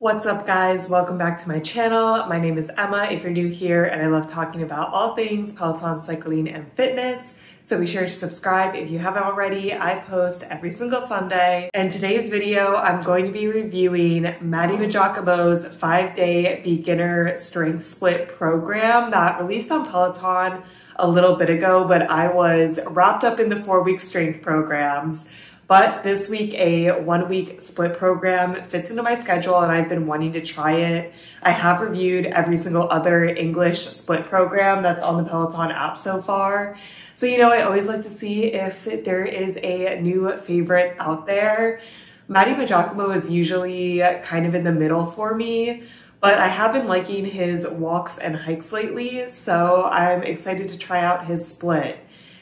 What's up guys, welcome back to my channel. My name is Emma if you're new here, and I love talking about all things Peloton, cycling, and fitness. So be sure to subscribe if you haven't already. I post every single Sunday. In today's video, I'm going to be reviewing Matty Maggiacomo'S 5-day beginner strength split program that released on Peloton a little bit ago, but I was wrapped up in the 4-week strength programs. But this week, a 1-week split program fits into my schedule and I've been wanting to try it. I have reviewed every single other English split program that's on the Peloton app so far. So, I always like to see if there is a new favorite out there. Matty Maggiacomo is usually kind of in the middle for me, but I have been liking his walks and hikes lately, so I'm excited to try out his split.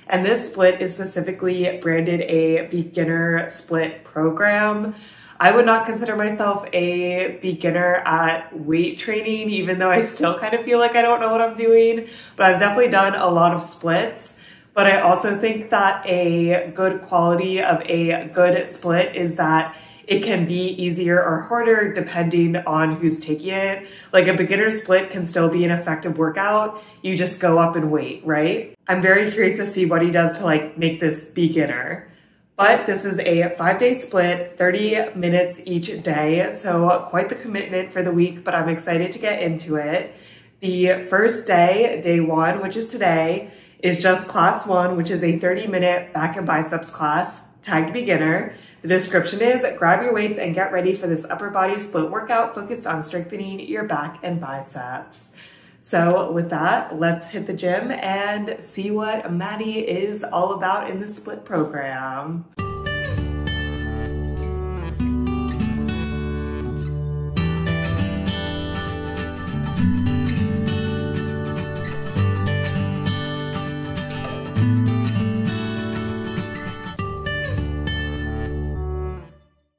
And this split is specifically branded a beginner split program. I would not consider myself a beginner at weight training, even though I still kind of feel like I don't know what I'm doing, but I've definitely done a lot of splits. But I also think that a good quality of a good split is that it can be easier or harder depending on who's taking it. Like a beginner split can still be an effective workout. You just go up and wait, right? I'm very curious to see what he does to make this beginner. But this is a 5-day split, 30 minutes each day. So quite the commitment for the week, but I'm excited to get into it. The first day, day 1, which is today, is just class 1, which is a 30-minute back and biceps class, tagged beginner. The description is, grab your weights and get ready for this upper body split workout focused on strengthening your back and biceps. So with that, let's hit the gym and see what Matty is all about in the split program.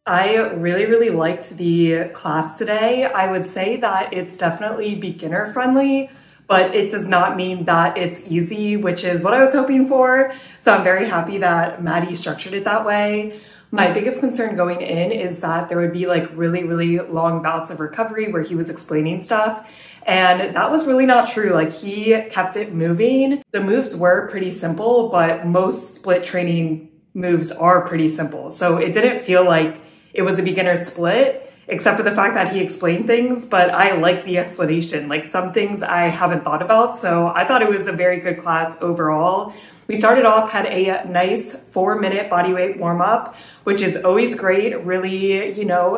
I really liked the class today. I would say that it's definitely beginner friendly, but it does not mean that it's easy, which is what I was hoping for. So I'm very happy that Matty structured it that way. My biggest concern going in is that there would be really long bouts of recovery where he was explaining stuff. And that was really not true. He kept it moving. The moves were pretty simple, but most split training moves are pretty simple. So it didn't feel like it was a beginner split, except for the fact that he explained things, but I like the explanation. Some things I haven't thought about, so I thought it was a very good class overall. We started off, had a nice 4-minute bodyweight warm-up, which is always great, really,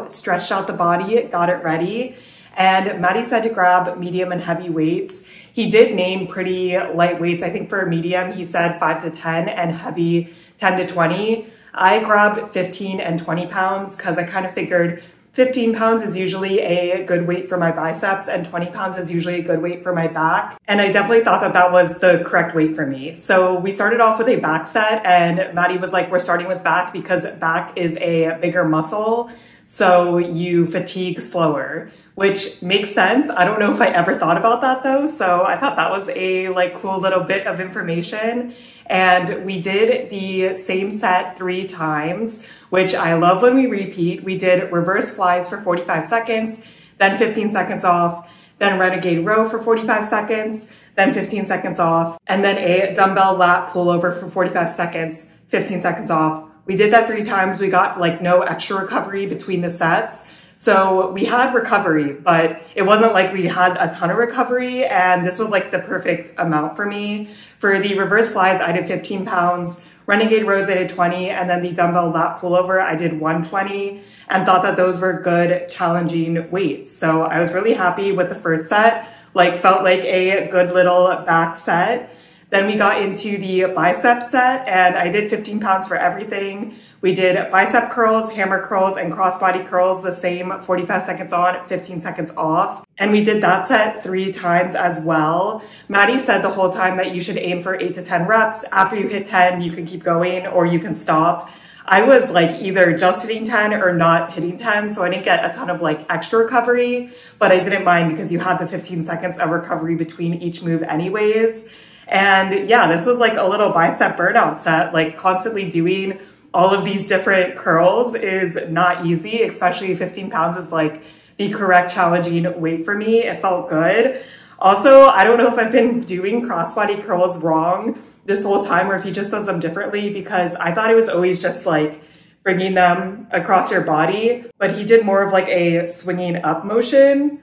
stretched out the body, got it ready. And Matty said to grab medium and heavy weights. He did name pretty light weights. I think for medium, he said 5 to 10 and heavy 10 to 20. I grabbed 15 and 20 pounds because I kind of figured 15 pounds is usually a good weight for my biceps and 20 pounds is usually a good weight for my back. And I definitely thought that that was the correct weight for me. So we started off with a back set and Matty was like, we're starting with back because back is a bigger muscle. So you fatigue slower, which makes sense. I don't know if I ever thought about that though. So I thought that was a cool little bit of information. And we did the same set 3 times, which I love when we repeat. We did reverse flies for 45 seconds, then 15 seconds off, then renegade row for 45 seconds, then 15 seconds off, and then a dumbbell lat pullover for 45 seconds, 15 seconds off. We did that 3 times. We got no extra recovery between the sets. So we had recovery, but it wasn't like we had a ton of recovery, and this was the perfect amount for me. For the reverse flies, I did 15 pounds, renegade rows I did 20, and then the dumbbell lat pullover I did 120, and thought that those were good, challenging weights. So I was really happy with the first set, felt like a good little back set. Then we got into the bicep set, and I did 15 pounds for everything. We did bicep curls, hammer curls, and crossbody curls, the same 45 seconds on, 15 seconds off. And we did that set 3 times as well. Matty said the whole time that you should aim for 8 to 10 reps. After you hit 10, you can keep going or you can stop. I was either just hitting 10 or not hitting 10, so I didn't get a ton of extra recovery, but I didn't mind because you had the 15 seconds of recovery between each move anyways. And yeah, this was a little bicep burnout set, constantly doing all of these different curls is not easy, especially 15 pounds is the correct challenging weight for me. It felt good. Also, I don't know if I've been doing crossbody curls wrong this whole time or if he just does them differently, because I thought it was always just like bringing them across your body, but he did more of like a swinging up motion,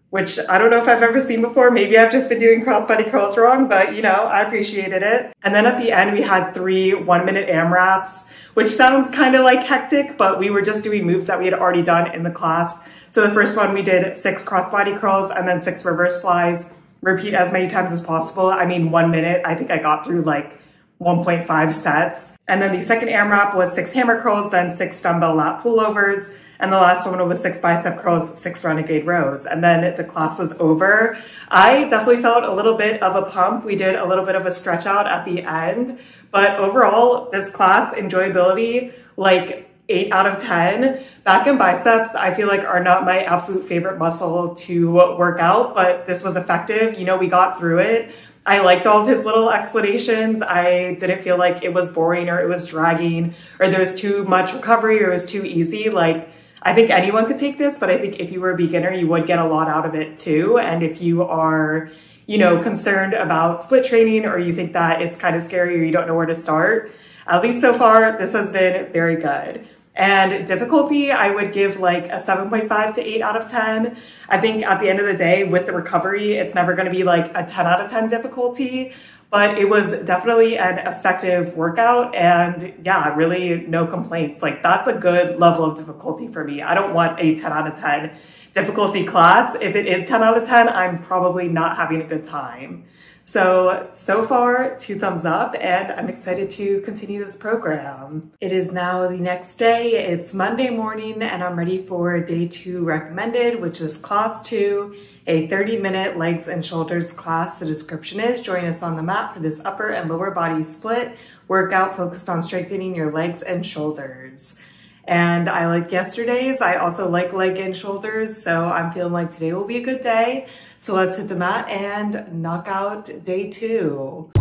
which I don't know if I've ever seen before. Maybe I've just been doing crossbody curls wrong, but you know, I appreciated it. And then at the end, we had 3 1-minute AMRAPs, which sounds kind of like hectic, but we were just doing moves that we had already done in the class. So the first one, we did 6 crossbody curls and then 6 reverse flies. Repeat as many times as possible. I mean, 1 minute, I think I got through like 1.5 sets. And then the second AMRAP was 6 hammer curls, then 6 dumbbell lat pullovers. And the last one was 6 bicep curls, 6 renegade rows. And then the class was over. I definitely felt a little bit of a pump. We did a little bit of a stretch out at the end, but overall this class, enjoyability, like 8 out of 10. Back and biceps, I feel like are not my absolute favorite muscle to work out, but this was effective. You know, we got through it. I liked all of his little explanations. I didn't feel like it was boring or it was dragging or there was too much recovery or it was too easy. Like, I think anyone could take this, but I think if you were a beginner, you would get a lot out of it too. And if you are, you know, concerned about split training or you think that it's kind of scary or you don't know where to start, at least so far, this has been very good. And difficulty, I would give like a 7.5 to 8 out of 10. I think at the end of the day, with the recovery, it's never going to be like a 10 out of 10 difficulty, but it was definitely an effective workout. And yeah, really no complaints. Like, that's a good level of difficulty for me. I don't want a 10 out of 10 difficulty class. If it is 10 out of 10, I'm probably not having a good time. So far, 2 thumbs up, and I'm excited to continue this program. It is now the next day. It's Monday morning, and I'm ready for day 2 recommended, which is class 2, a 30-minute legs and shoulders class. The description is, join us on the mat for this upper and lower body split workout focused on strengthening your legs and shoulders. And I like yesterday's. I also like leg and shoulders, so I'm feeling like today will be a good day. So let's hit the mat and knock out day 2.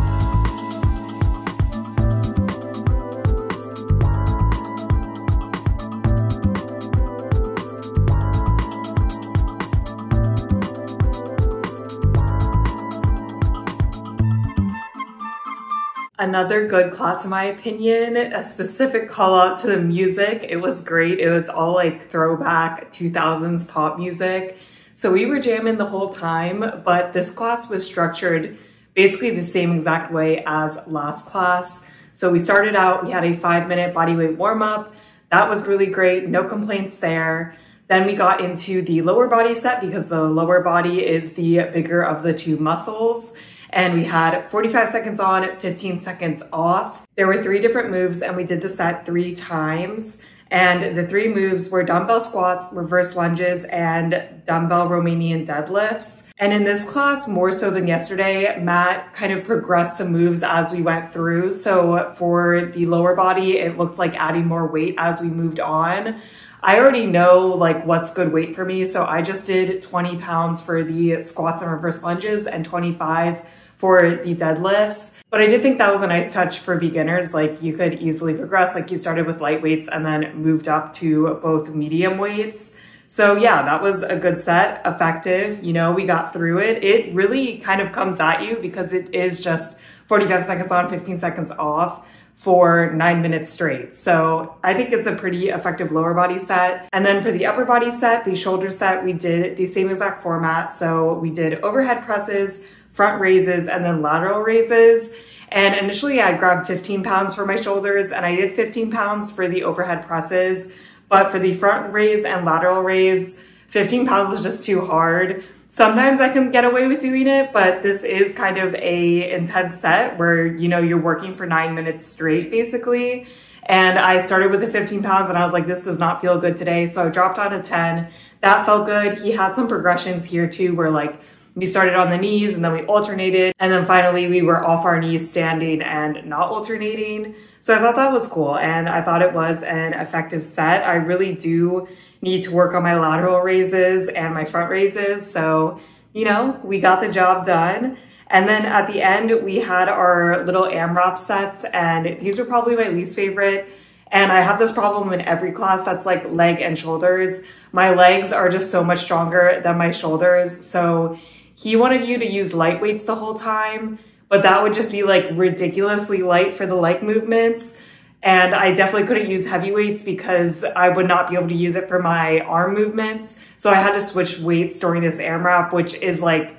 Another good class in my opinion, a specific call out to the music. It was great. It was all like throwback 2000s pop music. So we were jamming the whole time, but this class was structured basically the same exact way as last class. So we started out, we had a 5-minute bodyweight warm up. That was really great. No complaints there. Then we got into the lower body set because the lower body is the bigger of the 2 muscles. And we had 45 seconds on, 15 seconds off. There were 3 different moves and we did the set 3 times. And the 3 moves were dumbbell squats, reverse lunges, and dumbbell Romanian deadlifts. And in this class, more so than yesterday, Matt kind of progressed the moves as we went through. So for the lower body, it looked like adding more weight as we moved on. I already know like what's good weight for me. So I just did 20 pounds for the squats and reverse lunges and 25 for the deadlifts. But I did think that was a nice touch for beginners. Like, you could easily progress. Like, you started with light weights and then moved up to both medium weights. So yeah, that was a good set, effective. You know, we got through it. It really kind of comes at you because it is just 45 seconds on, 15 seconds off for 9 minutes straight. So I think it's a pretty effective lower body set. And then for the upper body set, the shoulder set, we did the same exact format. So we did overhead presses, front raises, and then lateral raises. And initially I grabbed 15 pounds for my shoulders and I did 15 pounds for the overhead presses. But for the front raise and lateral raise, 15 pounds was just too hard. Sometimes I can get away with doing it, but this is kind of a intense set where, you know, you're working for 9 minutes straight basically. And I started with the 15 pounds and I was like, this does not feel good today. So I dropped down to 10. That felt good. He had some progressions here too, where like we started on the knees and then we alternated. And then finally we were off our knees standing and not alternating. So I thought that was cool. And I thought it was an effective set. I really do need to work on my lateral raises and my front raises. So, you know, we got the job done. And then at the end, we had our little AMRAP sets, and these were probably my least favorite. And I have this problem in every class that's like leg and shoulders. My legs are just so much stronger than my shoulders. So he wanted you to use light weights the whole time, but that would just be like ridiculously light for the leg movements. And I definitely couldn't use heavy weights because I would not be able to use it for my arm movements. So I had to switch weights during this AMRAP, which is like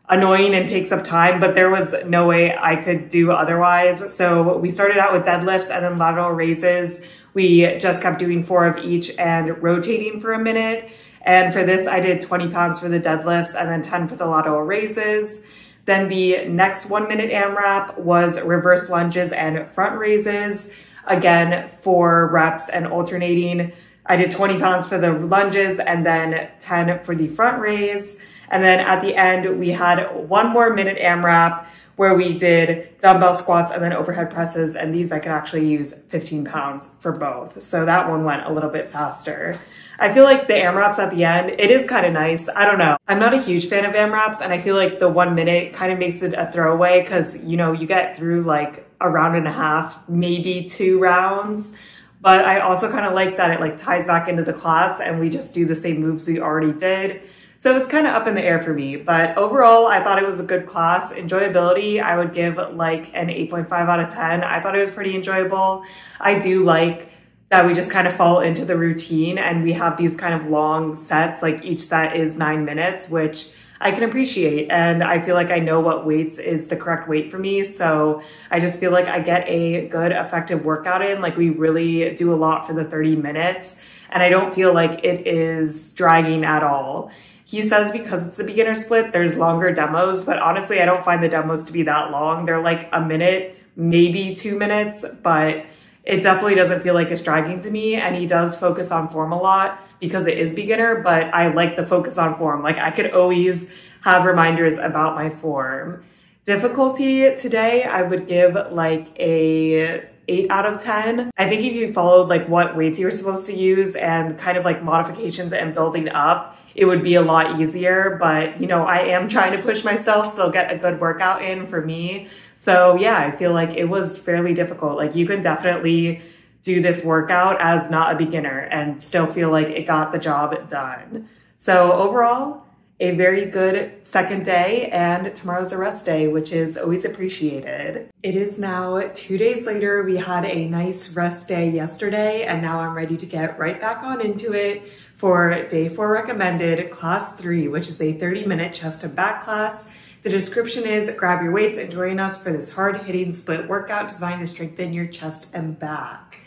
annoying and takes up time, but there was no way I could do otherwise. So we started out with deadlifts and then lateral raises. We just kept doing 4 of each and rotating for a minute. And for this, I did 20 pounds for the deadlifts and then 10 for the lateral raises. Then the next 1 minute AMRAP was reverse lunges and front raises. Again, 4 reps and alternating. I did 20 pounds for the lunges and then 10 for the front raise. And then at the end, we had 1 more minute AMRAP where we did dumbbell squats and then overhead presses. And these I could actually use 15 pounds for both. So that one went a little bit faster. I feel like the AMRAPs at the end, it is kind of nice. I don't know. I'm not a huge fan of AMRAPs, and I feel like the 1 minute kind of makes it a throwaway because, you know, you get through like a round and a half, maybe 2 rounds. But I also kind of like that it like ties back into the class and we just do the same moves we already did. So it's kind of up in the air for me, but overall, I thought it was a good class. Enjoyability, I would give like an 8.5 out of 10. I thought it was pretty enjoyable. I do like that we just kind of fall into the routine and we have these kind of long sets, like each set is 9 minutes, which I can appreciate. And I feel like I know what weights is the correct weight for me. So I just feel like I get a good, effective workout in. Like we really do a lot for the 30 minutes and I don't feel like it is dragging at all. He says because it's a beginner split, there's longer demos, but honestly, I don't find the demos to be that long. They're like a minute, maybe 2 minutes, but it definitely doesn't feel like it's dragging to me. And he does focus on form a lot because it is beginner, but I like the focus on form. Like I could always have reminders about my form. Difficulty today, I would give like a 8 out of 10. I think if you followed like what weights you were supposed to use and kind of like modifications and building up, it would be a lot easier. But, you know, I am trying to push myself, still get a good workout in for me. So yeah, I feel like it was fairly difficult. Like you can definitely do this workout as not a beginner and still feel like it got the job done. So overall, a very good second day, and tomorrow's a rest day, which is always appreciated. It is now 2 days later. We had a nice rest day yesterday, and now I'm ready to get right back on into it for day 4 recommended, class 3, which is a 30-minute chest and back class. The description is grab your weights and join us for this hard-hitting split workout designed to strengthen your chest and back.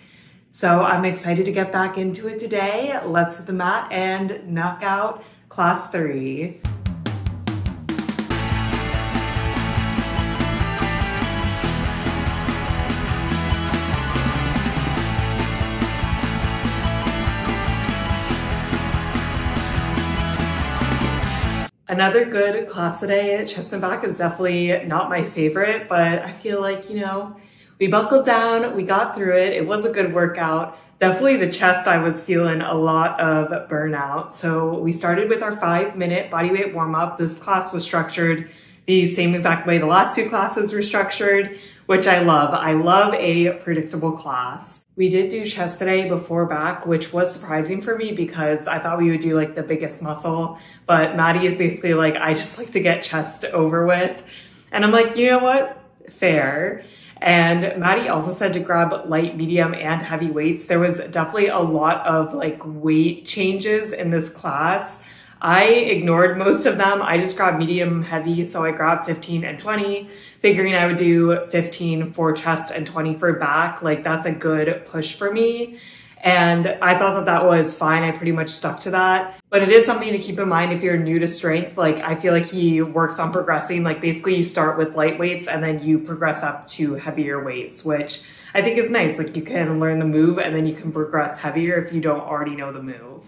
So I'm excited to get back into it today. Let's hit the mat and knock out class 3. Another good class today. Chest and back is definitely not my favorite, but I feel like, you know, we buckled down, we got through it. It was a good workout. Definitely the chest, I was feeling a lot of burnout. So we started with our 5-minute bodyweight warm-up. This class was structured the same exact way the last 2 classes were structured, which I love. I love a predictable class. We did do chest today before back, which was surprising for me because I thought we would do like the biggest muscle, but Matty is basically like, I just like to get chest over with. And I'm like, you know what? Fair. And Matty also said to grab light, medium, and heavy weights. There was definitely a lot of like weight changes in this class. I ignored most of them. I just grabbed medium, heavy. So I grabbed 15 and 20, figuring I would do 15 for chest and 20 for back. Like that's a good push for me. And I thought that that was fine. I pretty much stuck to that. But it is something to keep in mind if you're new to strength. Like I feel like he works on progressing. Like basically you start with light weights and then you progress up to heavier weights, which I think is nice. Like you can learn the move and then you can progress heavier if you don't already know the move.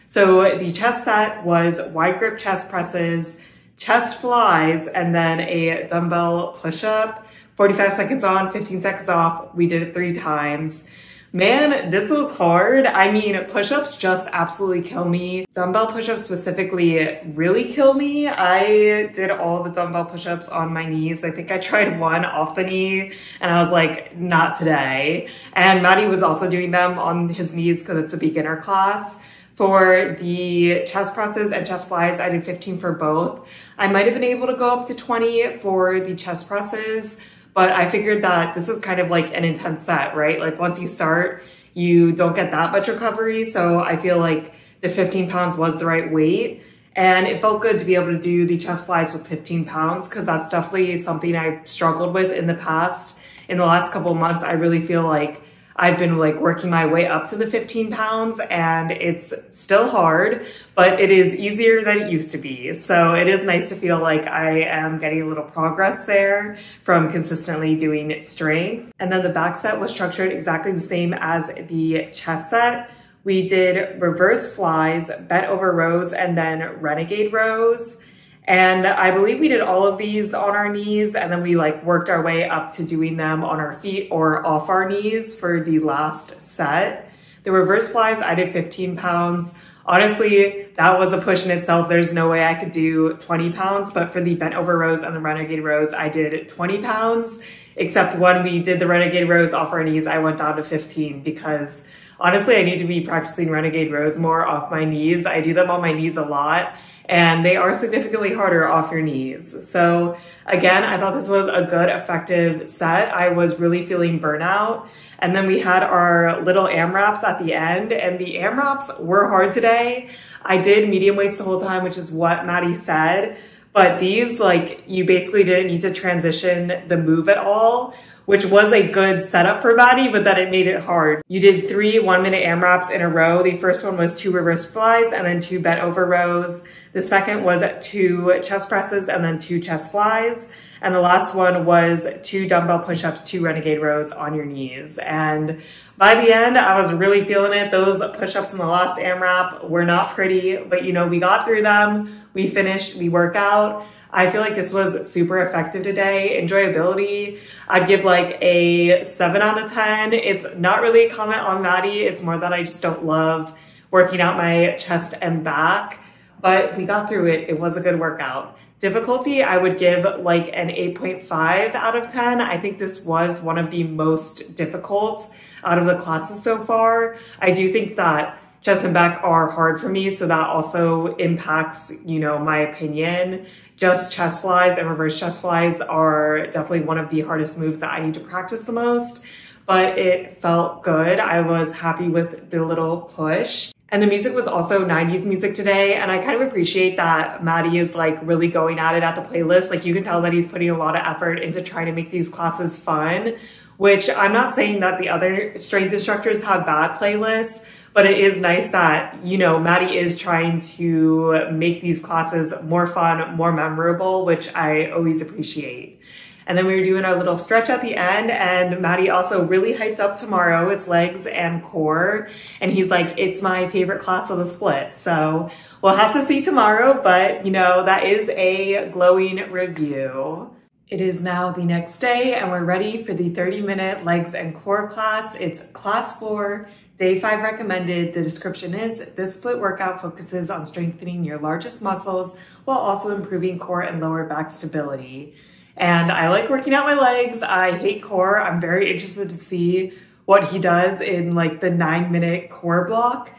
So the chest set was wide grip chest presses, chest flies, and then a dumbbell push-up, 45 seconds on, 15 seconds off. We did it 3 times. Man, this was hard. I mean, push-ups just absolutely kill me. Dumbbell push-ups specifically really kill me. I did all the dumbbell push-ups on my knees. I think I tried one off the knee and I was like, not today. And Matty was also doing them on his knees because it's a beginner class. For the chest presses and chest flies, I did 15 for both. I might have been able to go up to 20 for the chest presses, but I figured that this is kind of like an intense set, right? Like once you start, you don't get that much recovery. So I feel like the 15 pounds was the right weight. And it felt good to be able to do the chest flies with 15 pounds because that's definitely something I struggled with in the past. In the last couple of months, I really feel like I've been like working my way up to the 15 pounds and it's still hard, but it is easier than it used to be. So it is nice to feel like I am getting a little progress there from consistently doing strength. And then the back set was structured exactly the same as the chest set. We did reverse flies, bent over rows, and then renegade rows. And I believe we did all of these on our knees and then we like worked our way up to doing them on our feet or off our knees for the last set. The reverse flies, I did 15 pounds. Honestly, that was a push in itself. There's no way I could do 20 pounds, but for the bent over rows and the renegade rows, I did 20 pounds, except when we did the renegade rows off our knees, I went down to 15 because honestly, I need to be practicing renegade rows more off my knees. I do them on my knees a lot. And they are significantly harder off your knees. So again, I thought this was a good, effective set. I was really feeling burnout. And then we had our little AMRAPs at the end, and the AMRAPs were hard today. I did medium weights the whole time, which is what Matty said. But these, like, you basically didn't need to transition the move at all, which was a good setup for Matty, but then it made it hard. You did 3 1-minute AMRAPs in a row. The first one was 2 reverse flies and then 2 bent over rows. The second was 2 chest presses and then 2 chest flies. And the last one was 2 dumbbell push-ups, 2 renegade rows on your knees. And by the end, I was really feeling it. Those push-ups in the last AMRAP were not pretty, but you know, we got through them. We finished the workout. I feel like this was super effective today. Enjoyability, I'd give like a 7 out of 10. It's not really a comment on Matty. It's more that I just don't love working out my chest and back. But we got through it. It was a good workout. Difficulty, I would give like an 8.5 out of 10. I think this was one of the most difficult out of the classes so far. I do think that chest and back are hard for me, so that also impacts, you know, my opinion. Just chest flies and reverse chest flies are definitely one of the hardest moves that I need to practice the most, but it felt good. I was happy with the little push. And the music was also 90s music today. And I kind of appreciate that Matty is like really going at it at the playlist. Like you can tell that he's putting a lot of effort into trying to make these classes fun, which I'm not saying that the other strength instructors have bad playlists, but it is nice that, you know, Matty is trying to make these classes more fun, more memorable, which I always appreciate. And then we were doing our little stretch at the end, and Matty also really hyped up tomorrow. It's legs and core. And he's like, it's my favorite class of the split. So we'll have to see tomorrow, but you know, that is a glowing review. It is now the next day and we're ready for the 30-minute legs and core class. It's class 4, day 5 recommended. The description is, this split workout focuses on strengthening your largest muscles while also improving core and lower back stability. And I like working out my legs. I hate core. I'm very interested to see what he does in like the 9-minute core block.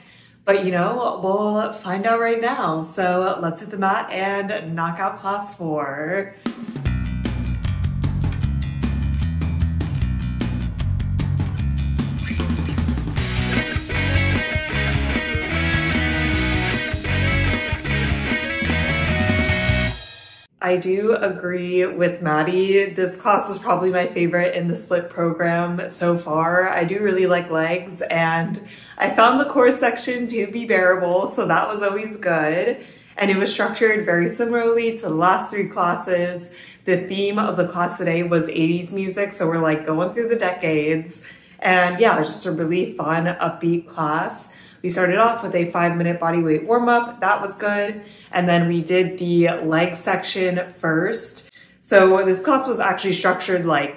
But you know, we'll find out right now. So let's hit the mat and knock out class 4. I do agree with Matty. This class was probably my favorite in the split program so far. I do really like legs, and I found the core section to be bearable, so that was always good. And it was structured very similarly to the last 3 classes. The theme of the class today was 80s music, so we're like going through the decades. And yeah, it was just a really fun, upbeat class. We started off with a 5-minute bodyweight warm-up. That was good. And then we did the leg section first. So this class was actually structured like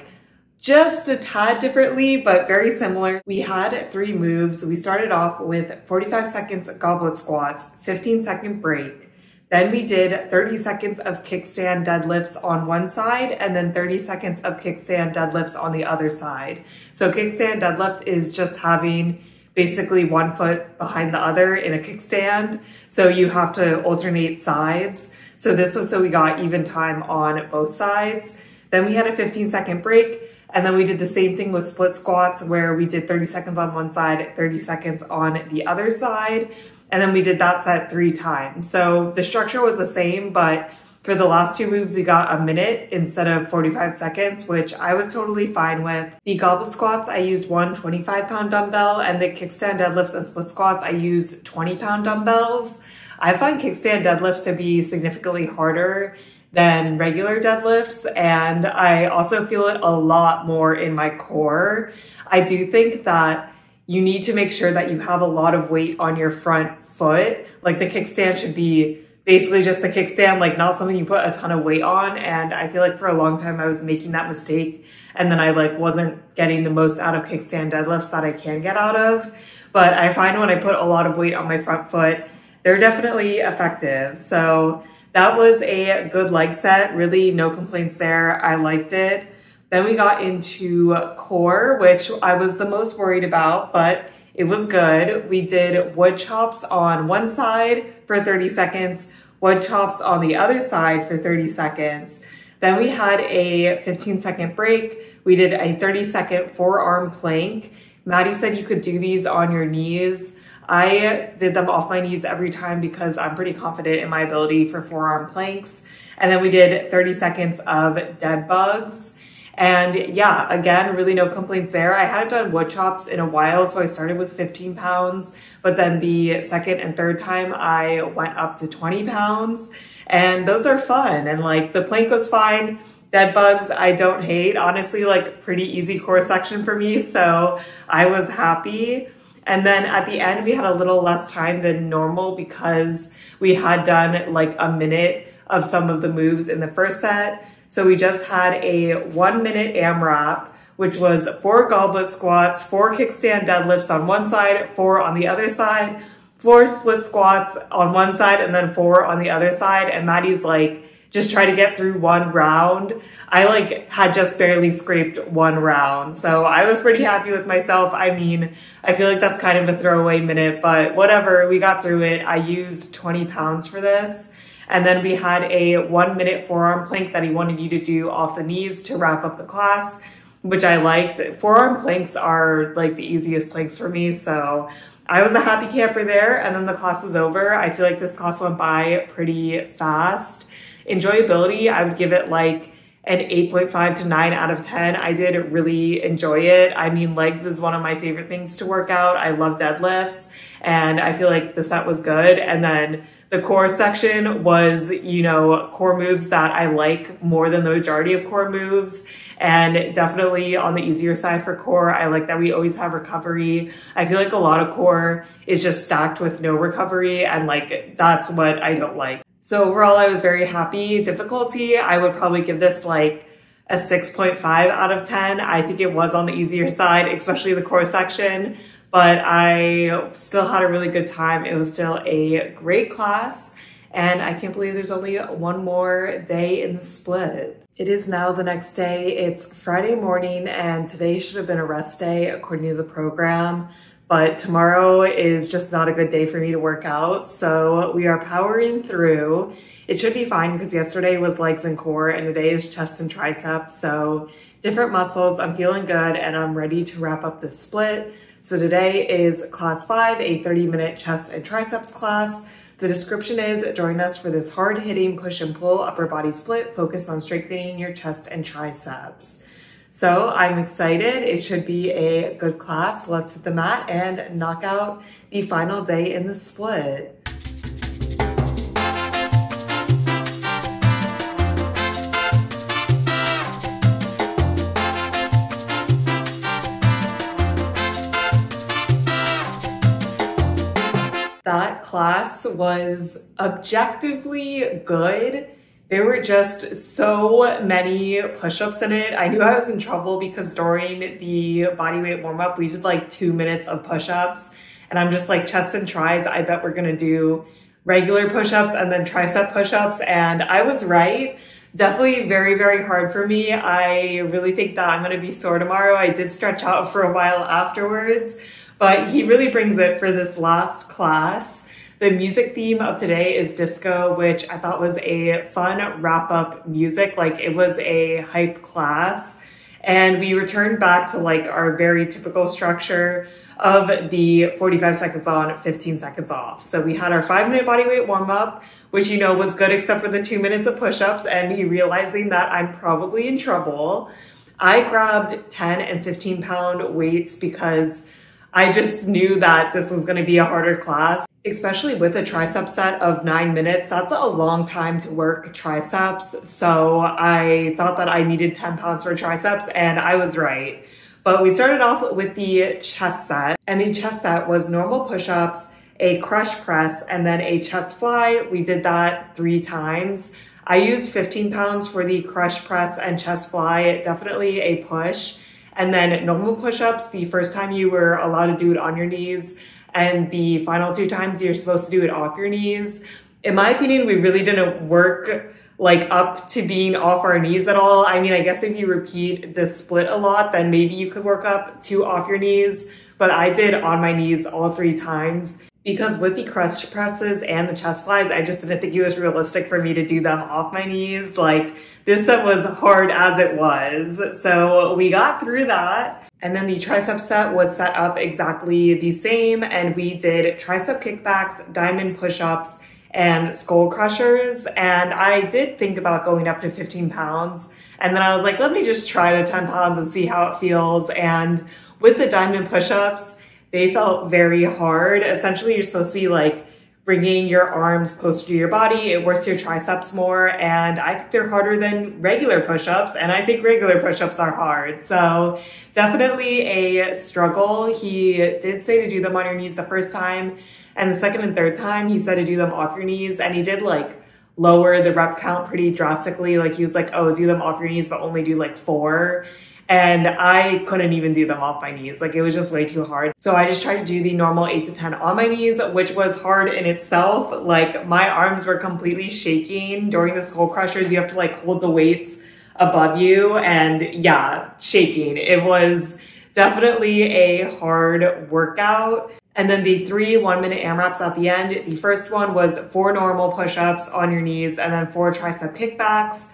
just a tad differently, but very similar. We had 3 moves. We started off with 45 seconds goblet squats, 15-second break. Then we did 30 seconds of kickstand deadlifts on one side and then 30 seconds of kickstand deadlifts on the other side. So kickstand deadlift is just having basically one foot behind the other in a kickstand. So you have to alternate sides. So this was so we got even time on both sides. Then we had a 15-second break. And then we did the same thing with split squats where we did 30 seconds on one side, 30 seconds on the other side. And then we did that set 3 times. So the structure was the same, but for the last 2 moves, we got a minute instead of 45 seconds, which I was totally fine with. The goblet squats, I used one 25-pound dumbbell, and the kickstand deadlifts and split squats, I used 20-pound dumbbells. I find kickstand deadlifts to be significantly harder than regular deadlifts, and I also feel it a lot more in my core. I do think that you need to make sure that you have a lot of weight on your front foot. Like the kickstand should be basically just a kickstand, like not something you put a ton of weight on. And I feel like for a long time I was making that mistake, and then I wasn't getting the most out of kickstand deadlifts that I can get out of. But I find when I put a lot of weight on my front foot, they're definitely effective. So that was a good leg set, really no complaints there. I liked it. Then we got into core, which I was the most worried about, but it was good. We did wood chops on one side for 30 seconds, wood chops on the other side for 30 seconds. Then we had a 15-second break. We did a 30-second forearm plank. Maddie said you could do these on your knees. I did them off my knees every time because I'm pretty confident in my ability for forearm planks. And then we did 30 seconds of dead bugs. And yeah, again, really no complaints there. I hadn't done wood chops in a while, so I started with 15 pounds, but then the second and third time I went up to 20 pounds, and those are fun. And the plank was fine. Dead bugs, I don't hate. Honestly, pretty easy core section for me, so I was happy. And then at the end, we had a little less time than normal because we had done a minute of some of the moves in the first set. So we just had a 1-minute AMRAP, which was 4 goblet squats, 4 kickstand deadlifts on one side, 4 on the other side, 4 split squats on one side, and then 4 on the other side. And Maddie's just try to get through 1 round. I had just barely scraped 1 round. So I was pretty happy with myself. I mean, I feel like that's kind of a throwaway minute, but whatever, we got through it. I used 20 pounds for this. And then we had a 1-minute forearm plank that he wanted you to do off the knees to wrap up the class, which I liked. Forearm planks are the easiest planks for me. So I was a happy camper there. And then the class was over. I feel like this class went by pretty fast. Enjoyability, I would give it an 8.5 to 9 out of 10. I did really enjoy it. I mean, legs is one of my favorite things to work out. I love deadlifts, and I feel like the set was good. And then the core section was, core moves that I like more than the majority of core moves, and definitely on the easier side for core. I like that we always have recovery. I feel like a lot of core is just stacked with no recovery, and that's what I don't like. So overall, I was very happy. Difficulty, I would probably give this a 6.5 out of 10. I think it was on the easier side, especially the core section, but I still had a really good time. It was still a great class, and I can't believe there's only 1 more day in the split. It is now the next day. It's Friday morning, and today should have been a rest day according to the program. But tomorrow is just not a good day for me to work out, so we are powering through. It should be fine because yesterday was legs and core, and today is chest and triceps, so different muscles. I'm feeling good, and I'm ready to wrap up this split. So today is class 5, a 30-minute chest and triceps class. The description is, join us for this hard-hitting push and pull upper body split focused on strengthening your chest and triceps. So I'm excited. It should be a good class. Let's hit the mat and knock out the final day in the split. That class was objectively good. There were just so many push-ups in it. I knew I was in trouble because during the bodyweight warm-up, we did like 2 minutes of push-ups. And I'm just like, chest and tries, I bet we're gonna do regular push-ups and then tricep push-ups. And I was right. Definitely very, very hard for me. I really think that I'm gonna be sore tomorrow. I did stretch out for a while afterwards, but he really brings it for this last class. The music theme of today is disco, which I thought was a fun wrap-up music. Like, it was a hype class. And we returned back to like our very typical structure of the 45 seconds on, 15 seconds off. So we had our 5-minute bodyweight warm-up, which, you know, was good except for the 2 minutes of push-ups and me realizing that I'm probably in trouble. I grabbed 10 and 15 pound weights because I just knew that this was going to be a harder class, especially with a tricep set of 9 minutes. That's a long time to work triceps. So I thought that I needed 10 pounds for triceps, and I was right. But we started off with the chest set, and the chest set was normal push-ups, a crush press, and then a chest fly. We did that 3 times. I used 15 pounds for the crush press and chest fly, definitely a push. And then normal push-ups, the first time you were allowed to do it on your knees, and the final 2 times you're supposed to do it off your knees. In my opinion, we really didn't work like up to being off our knees at all. I mean, I guess if you repeat the split a lot, then maybe you could work up to off your knees, but I did on my knees all 3 times. Because with the crush presses and the chest flies, I just didn't think it was realistic for me to do them off my knees. Like, this set was hard as it was. So we got through that. And then the tricep set was set up exactly the same. And we did tricep kickbacks, diamond push-ups, and skull crushers. And I did think about going up to 15 pounds. And then I was like, let me just try the 10 pounds and see how it feels. And with the diamond push-ups, they felt very hard. Essentially, you're supposed to be like bringing your arms closer to your body. It works your triceps more, and I think they're harder than regular push-ups, and I think regular push-ups are hard. So definitely a struggle. He did say to do them on your knees the first time, and the second and third time he said to do them off your knees, and he did like lower the rep count pretty drastically. Like, he was like, oh, do them off your knees, but only do like 4. And I couldn't even do them off my knees. Like, it was just way too hard. So I just tried to do the normal 8 to 10 on my knees, which was hard in itself. Like, my arms were completely shaking. During the skull crushers, you have to like hold the weights above you, and yeah, shaking. It was definitely a hard workout. And then the 3 1-minute AMRAPs at the end. The first one was 4 normal push-ups on your knees and then 4 tricep kickbacks,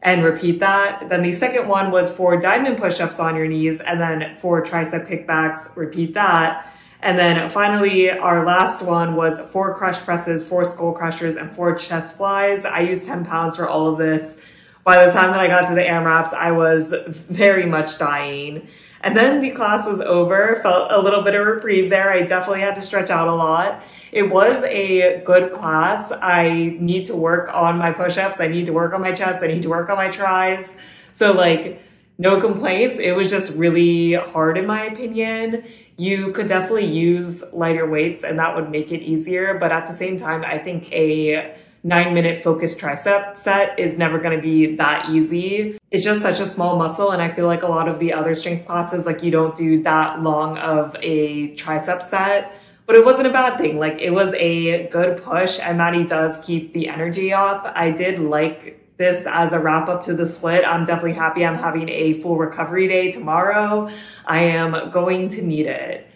and repeat that. Then the second one was 4 diamond push-ups on your knees and then 4 tricep kickbacks, repeat that. And then finally, our last one was 4 crush presses, 4 skull crushers, and 4 chest flies. I used 10 pounds for all of this. By the time that I got to the AMRAPs, I was very much dying. And then the class was over, felt a little bit of reprieve there. I definitely had to stretch out a lot. It was a good class. I need to work on my push-ups. I need to work on my chest. I need to work on my tries. So like, no complaints. It was just really hard in my opinion. You could definitely use lighter weights and that would make it easier. But at the same time, I think a 9-minute focused tricep set is never going to be that easy. It's just such a small muscle, and I feel like a lot of the other strength classes, like, you don't do that long of a tricep set. But it wasn't a bad thing. Like, it was a good push, and Matty does keep the energy up. I did like this as a wrap up to the split. I'm definitely happy I'm having a full recovery day tomorrow. I am going to need it.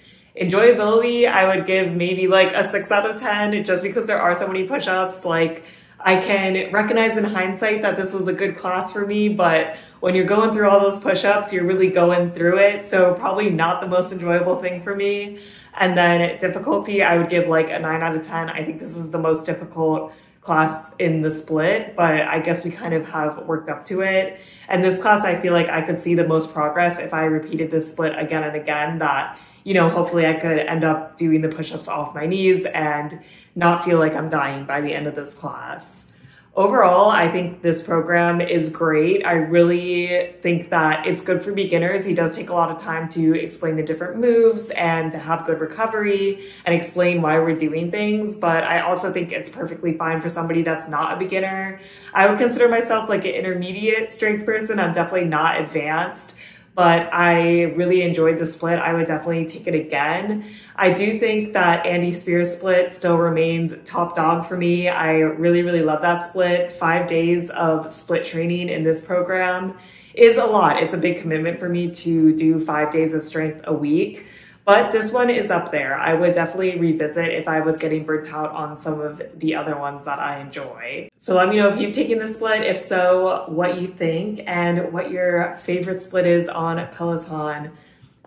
Enjoyability, I would give maybe like a 6 out of 10, just because there are so many push-ups. Like, I can recognize in hindsight that this was a good class for me, but when you're going through all those push-ups, you're really going through it. So probably not the most enjoyable thing for me. And then difficulty, I would give like a 9 out of 10. I think this is the most difficult class in the split, but I guess we kind of have worked up to it. And this class, I feel like I could see the most progress if I repeated this split again and again, that, you know, hopefully I could end up doing the push-ups off my knees and not feel like I'm dying by the end of this class. Overall, I think this program is great. I really think that it's good for beginners. He does take a lot of time to explain the different moves and to have good recovery and explain why we're doing things. But I also think it's perfectly fine for somebody that's not a beginner. I would consider myself like an intermediate strength person. I'm definitely not advanced, but I really enjoyed the split. I would definitely take it again. I do think that Andy Spear's split still remains top dog for me. I really, really love that split. 5 days of split training in this program is a lot. It's a big commitment for me to do 5 days of strength a week, but this one is up there. I would definitely revisit if I was getting burnt out on some of the other ones that I enjoy. So let me know if you've taken the split. If so, what you think and what your favorite split is on Peloton.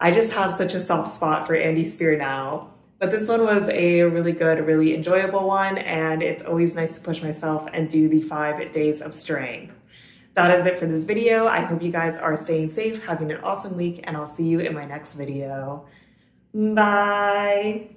I just have such a soft spot for Andy Spear now. But this one was a really good, really enjoyable one, and it's always nice to push myself and do the 5 days of strength. That is it for this video. I hope you guys are staying safe, having an awesome week, and I'll see you in my next video. Bye!